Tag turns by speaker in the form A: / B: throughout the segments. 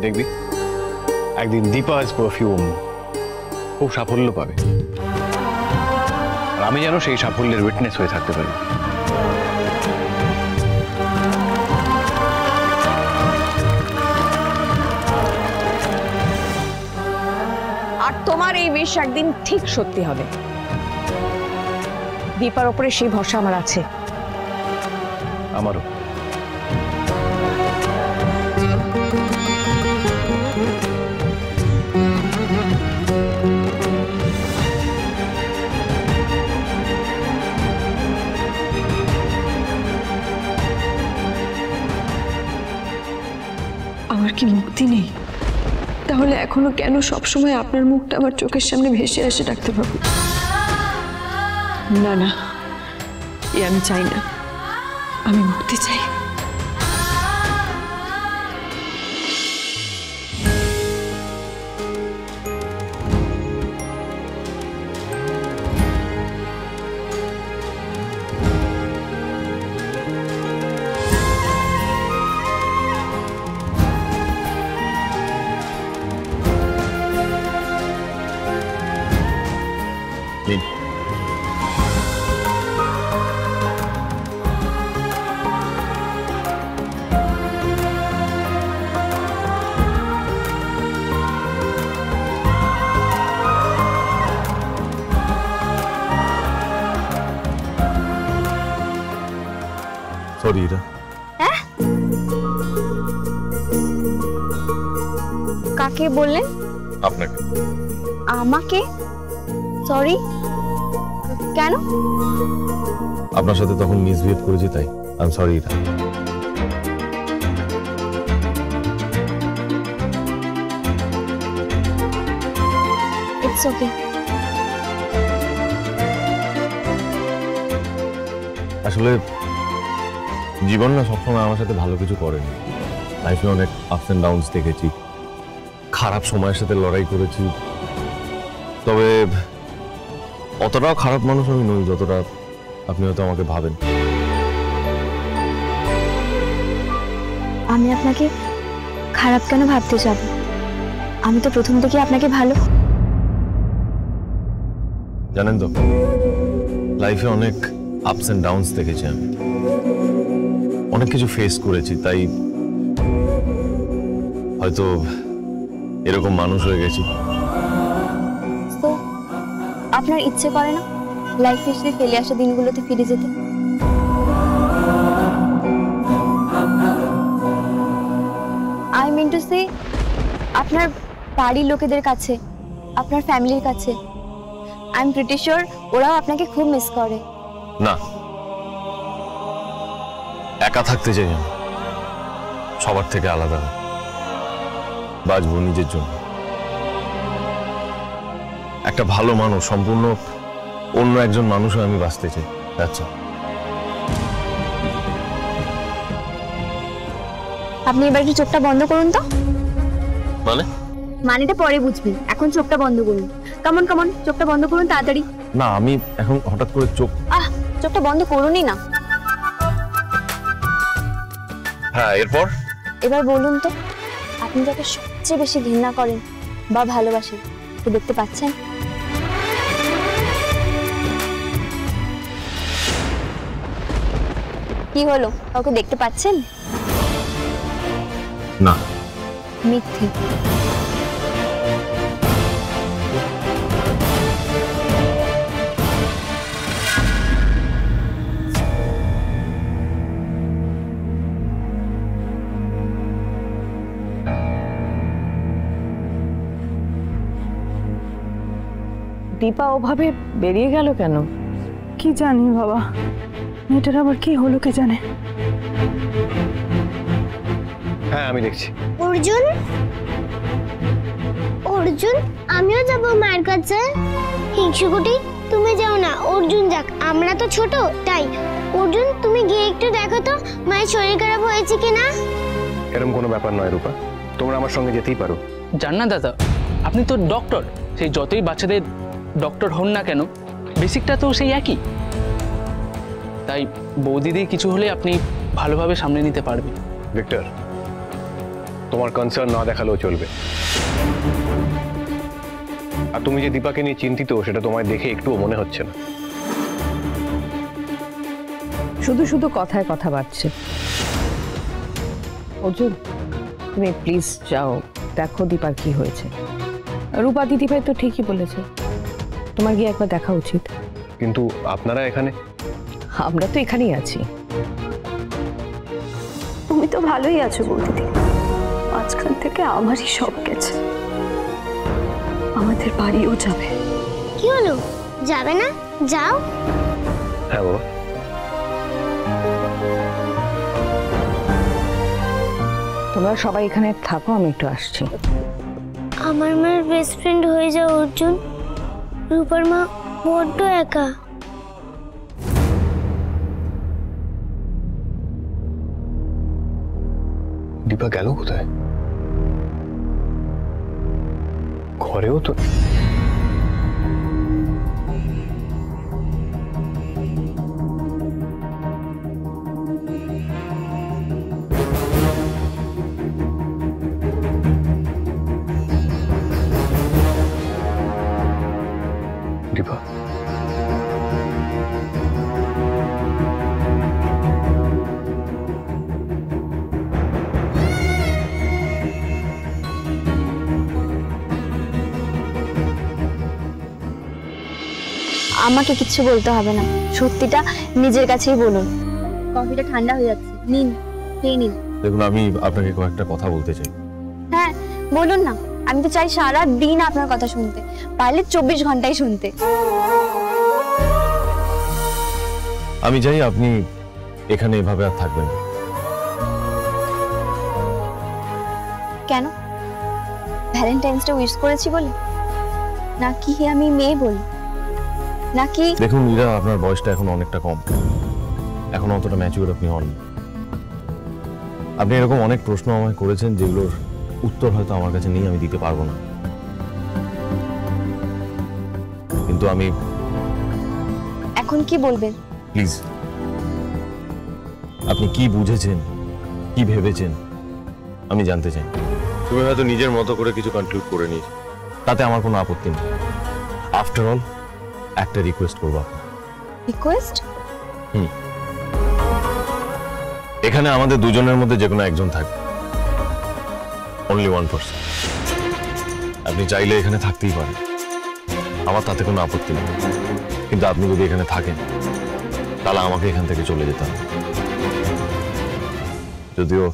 A: দেখবি একদিন দীপাজ পারফিউম খুব সাফল্য পাবে, আর আমি যেন সেই সাফল্যের উইটনেস হয়ে থাকতে পারি।
B: আর তোমার এই উইশ একদিন ঠিক সত্যি হবে। দীপার ওপরে সেই ভরসা আমার আছে।
A: আমারও।
C: আমার কি মুক্তি নেই? তাহলে এখনো কেন সবসময় আপনার মুখটা আমার চোখের সামনে ভেসে আসে ডাক্তারবাবু? না না, এ আমি চাই না। আমি মুক্তি চাই।
D: সরি ইরা।
E: কাকে বললেন?
D: আপনাকে।
E: আমাকে? সরি কেন?
D: আপনার সাথে তখন মিসবিহেভ করেছি তাই। I am sorry Ira.
E: It's okay.
D: আসলে জীবন না সবসময় আমার সাথে ভালো কিছু করেনি। লাইফে অনেক আপস অ্যান্ড ডাউনস দেখেছি, খারাপ সময়ের সাথে লড়াই করেছি। তবে অতটাও খারাপ মানুষ আমি নই যতটা আপনি হয়তো আমাকে ভাবেন।
E: আমি আপনাকে খারাপ কেন ভাবতে যাব? আমি তো প্রথম থেকে আপনাকে ভালো।
D: জানেন তো, লাইফে অনেক আপস অ্যান্ড ডাউনস দেখেছি আমি, অনেক কিছু ফেস করেছি, তাই হয়তো এরকম মানুষ হয়ে গেছি।
E: তো আপনার ইচ্ছে করে না লাইফে এসে ফেলে আসা দিনগুলোতে ফিরে যেতে? আই মিন টু সে, আপনার বাড়ির লোকেদের কাছে, আপনার ফ্যামিলির কাছে আই এম প্রিটি শিওর ওরাও আপনাকে খুব মিস করে।
D: না, একা থাকতে চাই আমি, সবার থেকে আলাদা, বাঁচবো নিজের জন্য। একটা ভালো মানুষ, সম্পূর্ণ অন্য একজন মানুষ আমি বাঁচতে চাই। আচ্ছা,
E: আপনি এবার কি চোখটা বন্ধ করুন তো? মানেটা পরে বুঝবেন, এখন চোখটা বন্ধ করুন। কেমন কেমন চোখটা বন্ধ করুন তাড়াতাড়ি।
D: না, আমি এখন হঠাৎ করে
E: চোখটা বন্ধ করুনই না।
D: হ্যাঁ, এরপর
E: এবার বলুন তো, আপনি যাকে সবচেয়ে বেশি ঘৃণা করেন বা ভালোবাসেন তো দেখতে পাচ্ছেন? কি হলো, কাউকে দেখতে পাচ্ছেন?
D: না।
E: মিথ্যে।
B: দীপা ওভাবে বেরিয়ে গেল কেন?
C: কি জানি বাবা, মেয়েটার আবার কি হলো কে জানে।
A: হ্যাঁ, আমি দেখছি।
F: অর্জুন, অর্জুন, আমিও যাব মায়ের কাছে। হিংসুকুটি, তুমি যাও না, অর্জুন যাক, আমরা তো ছোট তাই। অর্জুন, তুমি গিয়ে একটু দেখো তো মায়ের শরীর খারাপ হয়েছে কিনা।
A: এরকম কোনো ব্যাপার নয় রূপা, তোমরা আমার সঙ্গে যেতেই পারো।
G: জান না দাদা, আপনি তো ডক্টর, সেই যতই বাচ্চাদের ডক্টর হন না কেন বেসিকটা তো সেই একই। তাই বৌদিদির কিছু হলে আপনি ভালোভাবে সামলে নিতে পারবেন।
A: ভিক্টর, তোমার কনসার্ন না দেখালেও চলবে। আর তুমি যে দীপাকে নিয়ে চিন্তিত সেটা তোমায় দেখে একটুও মনে হচ্ছে না।
B: শুধু শুধু কথায় কথা বাড়ছে। অর্জুন, তুমি প্লিজ যাও, দেখো দীপার কি হয়েছে। রূপা দিদিভাই তো ঠিকই বলেছে, তোমার গিয়ে একবার দেখা উচিত।
A: কিন্তু আপনারা এখানে?
B: আমরা তো এখানেই আছি।
C: তুমি তো ভালোই আছো বৌদিদি, মাঝখান থেকে আমারই সব গেছে। আমাদের বাড়িও যাবে।
F: কি হলো, যাবে না? যাও।
A: হ্যাঁ বাবা।
B: তোমরা সবাই এখানে থাকো, আমি একটু আসছি।
F: আমার মার বেস্ট ফ্রেন্ড হয়ে যাও অর্জুন। রূপার মা বড্ড একা।
A: দীপা গেল কোথায়? ঘরেও তো। দীপা,
E: আমাকে কিচ্ছু বলতে হবে না, সত্যিটা নিজের কাছেই বলুন। কফিটা ঠান্ডা হয়ে যাচ্ছে, নিন খেয়ে নিন।
D: দেখুন, আমি আপনাকে কয়েকটা কথা বলতে চাই।
E: হ্যাঁ বলুন না, আমি তো চাই সারা দিন আপনার কথা শুনতে, পারলে 24 ঘন্টাই শুনতে।
D: আমি চাই আপনি এখানে এভাবে আর থাকবেন না।
E: কেন? ভ্যালেন্টাইন্স ডে উইশ করেছি বলে? নাকি আমি মেয়ে বলি? নাকি?
D: দেখুন মীরা, আপনার বয়সটা এখন অনেকটা কম, এখন অতটা ম্যাচিউর আপনি হন। আপনি এরকম অনেক প্রশ্ন আমায় করেছেন যেগুলোর উত্তর হয়তো আমার কাছে নেই, আমি দিতে পারবো না। কিন্তু আমি
E: এখন কি বলবেন?
D: প্লিজ, আপনি কি বুঝেছেন, কি ভেবেছেন আমি জানতে চাই। তুমি হয়তো নিজের মতো করে কিছু কনক্লুড করে নিয়েছো, তাতে আমার কোনো আপত্তি নেই। আফটার অল একটা রিকোয়েস্ট করবো।
E: রিকোয়েস্ট?
D: এখানে আমাদের দুজনের মধ্যে যে কোনো একজন থাকবে, অনলি ওয়ান পারসন। আপনি চাইলে এখানে থাকতেই পারেন, আমার তাতে কোনো আপত্তি নেই। কিন্তু আপনি যদি এখানে থাকেন তাহলে আমাকে এখান থেকে চলে যেতে হবে। যদিও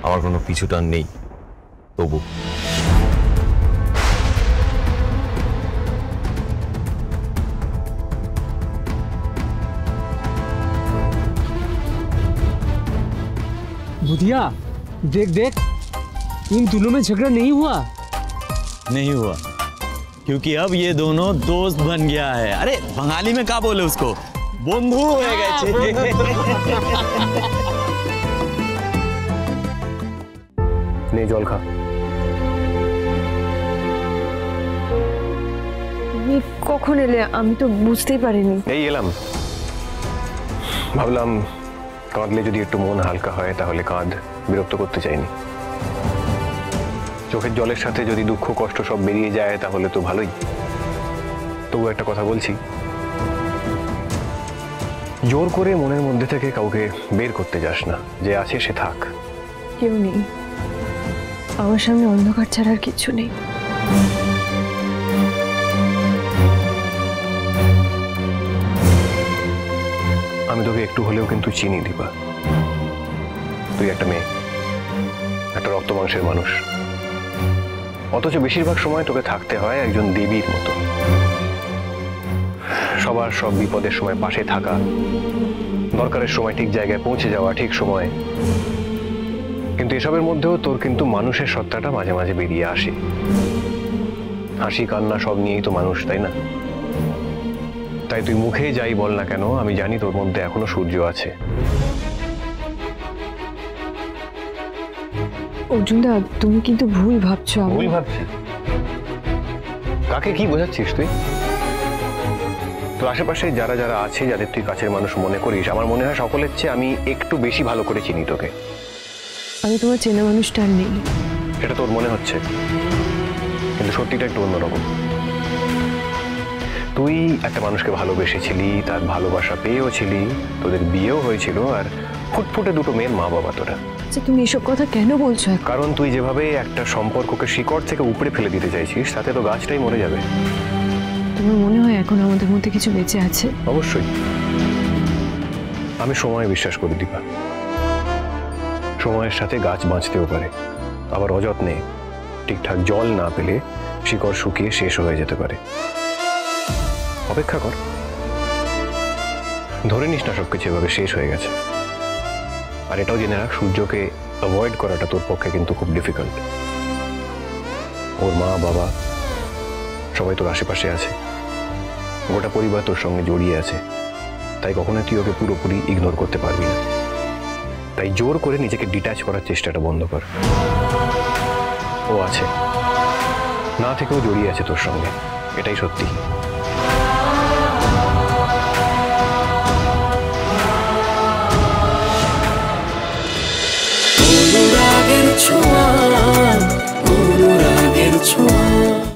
D: আমার কোনো পিছুটান নেই, তবু
H: बुधिया देख देख, इन दोनों में झगड़ा नहीं हुआ?
I: नहीं हुआ, क्योंकि अब ये दोनों दोस्त बन गया है। अरे बंगाली में क्या बोले उसको, बंधु हो गए।
A: নে জল খা।
C: তুমি কখন এলে? আমি তো বুঝতেই পারিনি।
A: এই এলাম, ভাবলাম কাঁদলে যদি একটু মন হালকা হয় তাহলে কাঁদ, বিরক্ত করতে চাইনি। চোখের জলের সাথে যদি দুঃখ কষ্ট সব বেরিয়ে যায় তাহলে তো ভালোই। তবু একটা কথা বলছি, জোর করে মনের মধ্যে থেকে কাউকে বের করতে যাস না, যে আছে সে থাক।
C: কেউ নেই আমার সামনে, অন্ধকার ছাড়া আর কিছু নেই।
A: আমি তোকে একটু হলেও কিন্তু চিনি দীপা। তুই একটা মেয়ে, একটা রক্ত মাংসের মানুষ, অথচ বেশিরভাগ সময় তোকে থাকতে হয় একজন দেবীর মতো। সবার সব বিপদের সময় পাশে থাকা, দরকারের সময় ঠিক জায়গায় পৌঁছে যাওয়া ঠিক সময়ে। কিন্তু এসবের মধ্যেও তোর কিন্তু মানুষের সত্তাটা মাঝে মাঝে বেরিয়ে আসে। হাসি কান্না সব নিয়েই তো মানুষ, তাই না? তাই তুই মুখে যাই বল না কেন, আমি জানি তোর মধ্যে এখনো সূর্য আছে।
C: অর্জুনদা, তুমি কিন্তু ভুল ভাবছো।
A: ভুল ভাবছি? কাকে কি বোঝাচ্ছিস তুই? তোর আশেপাশে যারা যারা আছে, যাদের তুই কাছের মানুষ মনে করিস, আমার মনে হয় সকলের চেয়ে আমি একটু বেশি ভালো করে চিনি তোকে।
C: আমি তোমার চেনা মানুষটা আর নেই।
A: এটা তোর মনে হচ্ছে, কিন্তু সত্যিটা একটু অন্যরকম। তুই একটা মানুষকে ভালোবেসেছিলি, তার ভালোবাসা পেয়েও ছিলি, তোদের বিয়েও হয়েছিল, আর ফুটফুটে দুটো মেয়ের মা বাবা তোরা।
C: আচ্ছা, তুমি এসব কথা কেন বলছো এখন?
A: কারণ তুই যেভাবে একটা সম্পর্ককে শিকড় থেকে উপড়ে ফেলে দিতে চাইছিস, তাতে তো গাছটাই মরে যাবে।
C: তোমার মনে হয় এখন আমাদের মধ্যে কিছু বেঁচে আছে?
A: অবশ্যই। আমি সময় বিশ্বাস করি দীপা। সময়ের সাথে গাছ বাঁচতেও পারে, আবার অযত্নে ঠিকঠাক জল না পেলে শিকড় শুকিয়ে শেষ হয়ে যেতে পারে। অপেক্ষা কর, ধরে নিস না সবকিছু এভাবে শেষ হয়ে গেছে। আর এটাও জেনে রাখ, সূর্যকে অ্যাভয়েড করাটা তোর পক্ষে কিন্তু খুব ডিফিকাল্ট। ওর মা বাবা সবাই তোর আশেপাশে আছে, গোটা পরিবার তোর সঙ্গে জড়িয়ে আছে, তাই কখনো তুই ওকে পুরোপুরি ইগনোর করতে পারবি না। তাই জোর করে নিজেকে ডিট্যাচ করার চেষ্টাটা বন্ধ কর। ও আছে, না থেকেও জড়িয়ে আছে তোর সঙ্গে, এটাই সত্যি।
J: অনুরাগের ছোঁয়া